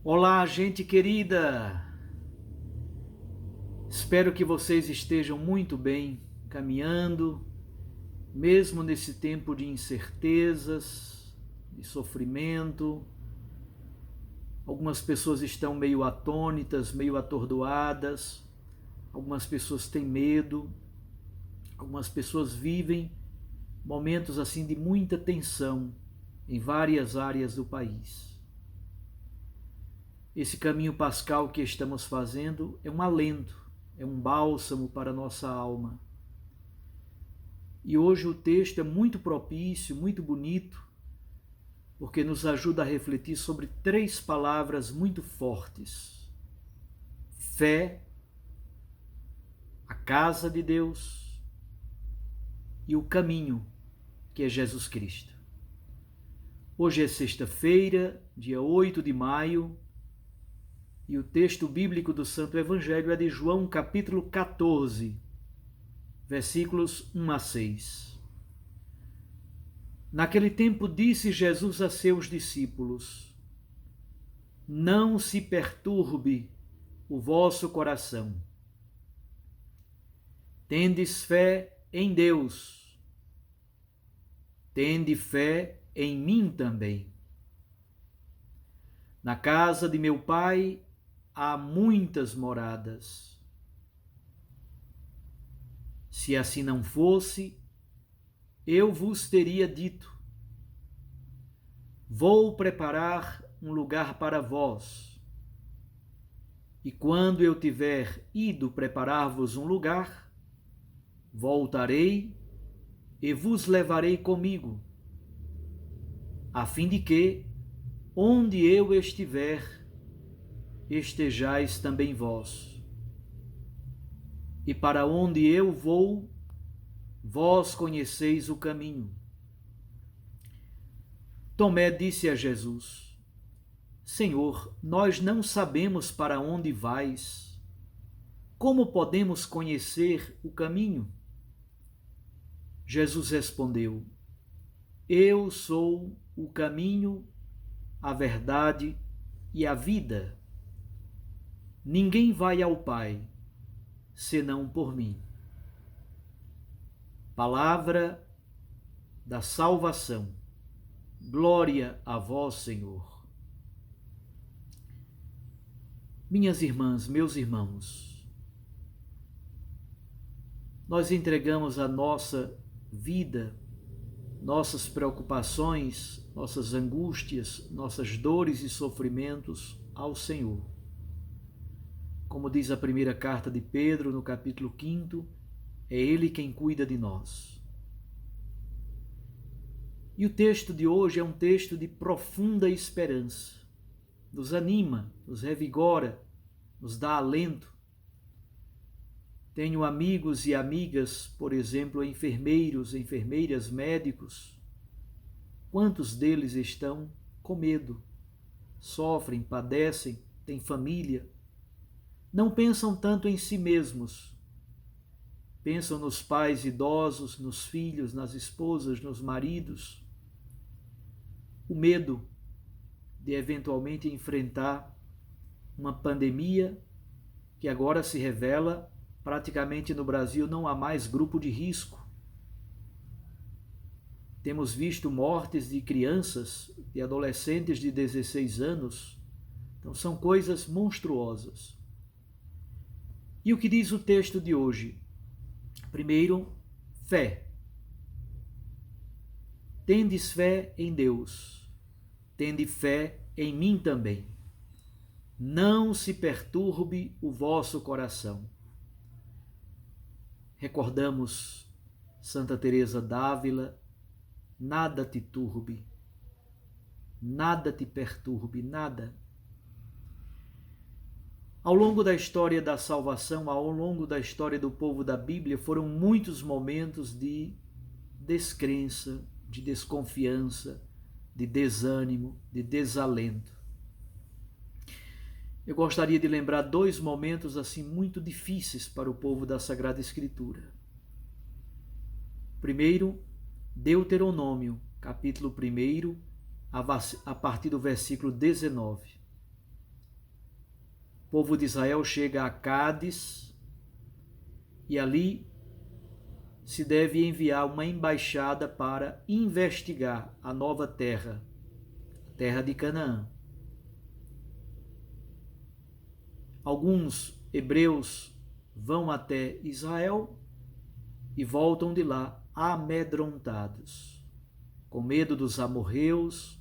Olá, gente querida! Espero que vocês estejam muito bem, caminhando, mesmo nesse tempo de incertezas, de sofrimento. Algumas pessoas estão meio atônitas, meio atordoadas, algumas pessoas têm medo, algumas pessoas vivem momentos assim de muita tensão em várias áreas do país. Esse caminho pascal que estamos fazendo é um alento, é um bálsamo para a nossa alma. E hoje o texto é muito propício, muito bonito, porque nos ajuda a refletir sobre três palavras muito fortes: fé, a casa de Deus e o caminho, que é Jesus Cristo. Hoje é sexta-feira, dia 8 de maio, e o texto bíblico do Santo Evangelho é de João, capítulo 14, versículos 1 a 6. Naquele tempo disse Jesus a seus discípulos: Não se perturbe o vosso coração. Tendes fé em Deus. Tende fé em mim também. Na casa de meu Pai há muitas moradas. Se assim não fosse, eu vos teria dito: Vou preparar um lugar para vós. E quando eu tiver ido preparar-vos um lugar, voltarei e vos levarei comigo, a fim de que, onde eu estiver, estejais também vós. E para onde eu vou, vós conheceis o caminho. Tomé disse a Jesus: Senhor, nós não sabemos para onde vais. Como podemos conhecer o caminho? Jesus respondeu: Eu sou o caminho, a verdade e a vida. Ninguém vai ao Pai senão por mim. Palavra da salvação. Glória a vós, Senhor. Minhas irmãs, meus irmãos, nós entregamos a nossa vida, nossas preocupações, nossas angústias, nossas dores e sofrimentos ao Senhor. Como diz a primeira carta de Pedro, no capítulo 5, é Ele quem cuida de nós. E o texto de hoje é um texto de profunda esperança. Nos anima, nos revigora, nos dá alento. Tenho amigos e amigas, por exemplo, enfermeiros, enfermeiras, médicos. Quantos deles estão com medo? Sofrem, padecem, têm família. Não pensam tanto em si mesmos. Pensam nos pais idosos, nos filhos, nas esposas, nos maridos. O medo de eventualmente enfrentar uma pandemia que agora se revela praticamente no Brasil não há mais grupo de risco. Temos visto mortes de crianças, de adolescentes de 16 anos. Então são coisas monstruosas. E o que diz o texto de hoje? Primeiro, fé. Tendes fé em Deus. Tende fé em mim também. Não se perturbe o vosso coração. Recordamos Santa Teresa d'Ávila: nada te turbe, nada te perturbe, nada. Ao longo da história da salvação, ao longo da história do povo da Bíblia, foram muitos momentos de descrença, de desconfiança, de desânimo, de desalento. Eu gostaria de lembrar dois momentos assim muito difíceis para o povo da Sagrada Escritura. Primeiro, Deuteronômio, capítulo 1, a partir do versículo 19. povo de Israel chega a Cádiz e ali se deve enviar uma embaixada para investigar a nova terra, a terra de Canaã. Alguns hebreus vão até Israel e voltam de lá amedrontados, com medo dos amorreus,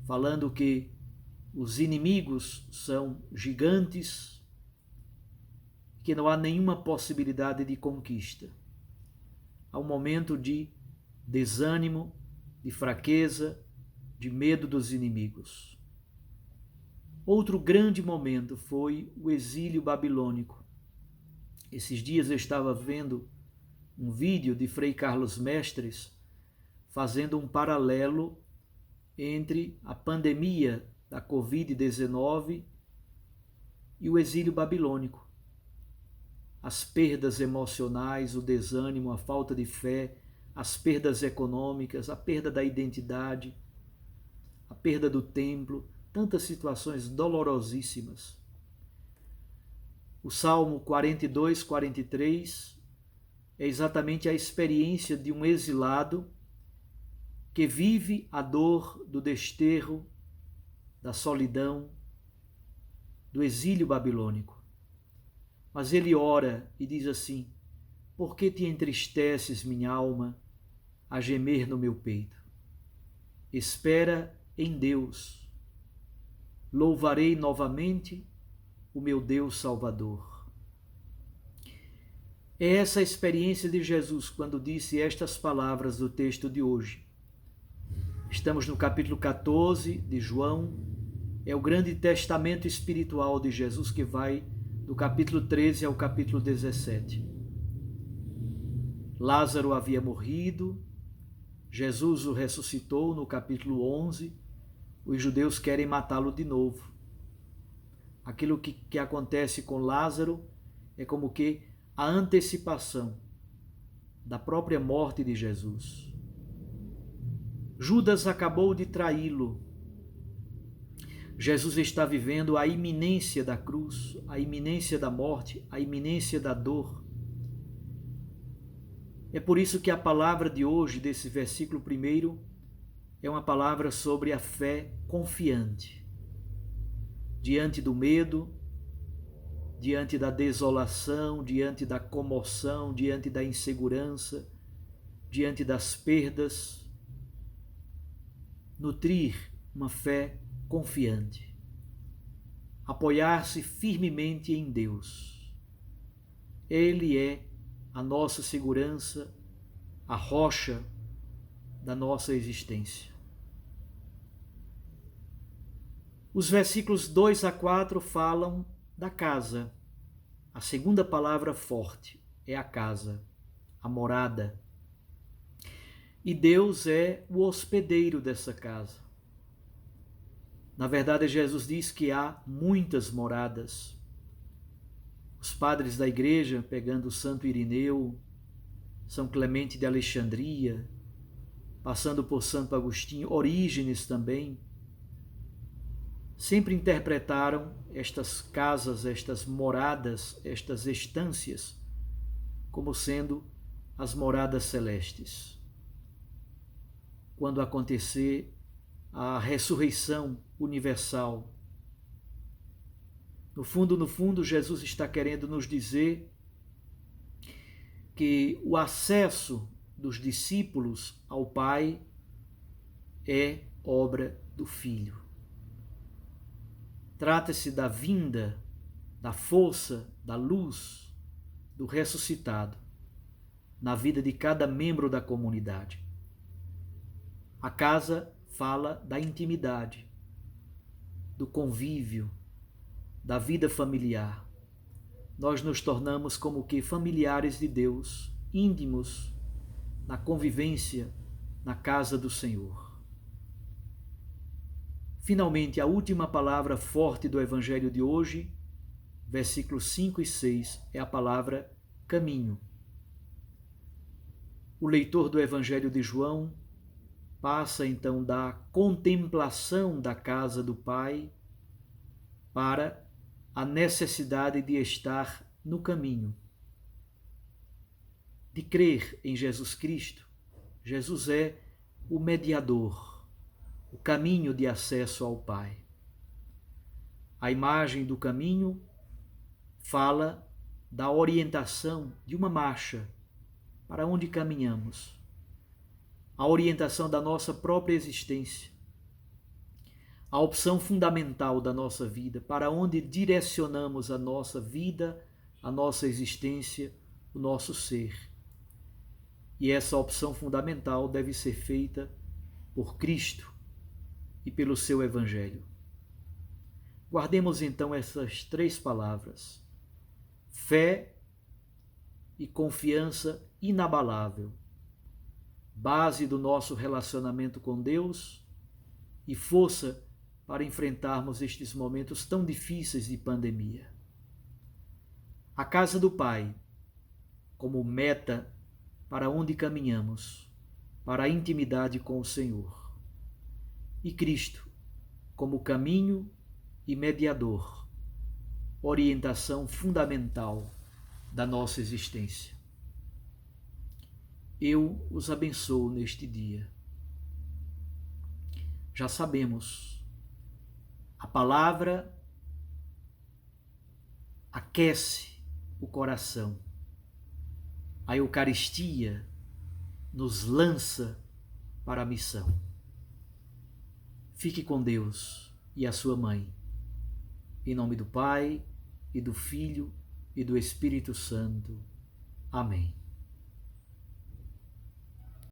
falando que os inimigos são gigantes, que não há nenhuma possibilidade de conquista. Há um momento de desânimo, de fraqueza, de medo dos inimigos. Outro grande momento foi o exílio babilônico. Esses dias eu estava vendo um vídeo de Frei Carlos Mestres fazendo um paralelo entre a pandemia da Covid-19 e o exílio babilônico. As perdas emocionais, o desânimo, a falta de fé, as perdas econômicas, a perda da identidade, a perda do templo, tantas situações dolorosíssimas. O Salmo 42, 43 é exatamente a experiência de um exilado que vive a dor do desterro, da solidão, do exílio babilônico. Mas ele ora e diz assim: por que te entristeces, minha alma, a gemer no meu peito? Espera em Deus. Louvarei novamente o meu Deus Salvador. É essa a experiência de Jesus quando disse estas palavras do texto de hoje. Estamos no capítulo 14 de João, é o grande testamento espiritual de Jesus que vai do capítulo 13 ao capítulo 17. Lázaro havia morrido, Jesus o ressuscitou no capítulo 11, os judeus querem matá-lo de novo. Aquilo que acontece com Lázaro é como que a antecipação da própria morte de Jesus. Judas acabou de traí-lo. Jesus está vivendo a iminência da cruz, a iminência da morte, a iminência da dor. É por isso que a palavra de hoje, desse versículo 1, é uma palavra sobre a fé confiante. Diante do medo, diante da desolação, diante da comoção, diante da insegurança, diante das perdas, nutrir uma fé confiante, apoiar-se firmemente em Deus. Ele é a nossa segurança, a rocha da nossa existência. Os versículos 2 a 4 falam da casa. A segunda palavra forte é a casa, a morada. E Deus é o hospedeiro dessa casa. Na verdade, Jesus diz que há muitas moradas. Os padres da igreja, pegando Santo Irineu, São Clemente de Alexandria, passando por Santo Agostinho, Orígenes também, sempre interpretaram estas casas, estas moradas, estas estâncias, como sendo as moradas celestes. Quando acontecer a ressurreição universal, no fundo, Jesus está querendo nos dizer que o acesso dos discípulos ao Pai é obra do Filho. Trata-se da vinda, da força, da luz, do ressuscitado na vida de cada membro da comunidade. A casa fala da intimidade, do convívio, da vida familiar. Nós nos tornamos como que familiares de Deus, íntimos na convivência na casa do Senhor. Finalmente, a última palavra forte do Evangelho de hoje, versículos 5 e 6, é a palavra caminho. O leitor do Evangelho de João passa então da contemplação da casa do Pai para a necessidade de estar no caminho, de crer em Jesus Cristo. Jesus é o mediador, o caminho de acesso ao Pai. A imagem do caminho fala da orientação de uma marcha para onde caminhamos, a orientação da nossa própria existência, a opção fundamental da nossa vida, para onde direcionamos a nossa vida, a nossa existência, o nosso ser. E essa opção fundamental deve ser feita por Cristo e pelo seu Evangelho. Guardemos então essas 3 palavras: fé e confiança inabalável, base do nosso relacionamento com Deus e força para enfrentarmos estes momentos tão difíceis de pandemia. A casa do Pai, como meta para onde caminhamos, para a intimidade com o Senhor. E Cristo, como caminho e mediador, orientação fundamental da nossa existência. Eu os abençoo neste dia. Já sabemos, a palavra aquece o coração. A Eucaristia nos lança para a missão. Fique com Deus e a sua mãe. Em nome do Pai, e do Filho, e do Espírito Santo. Amém.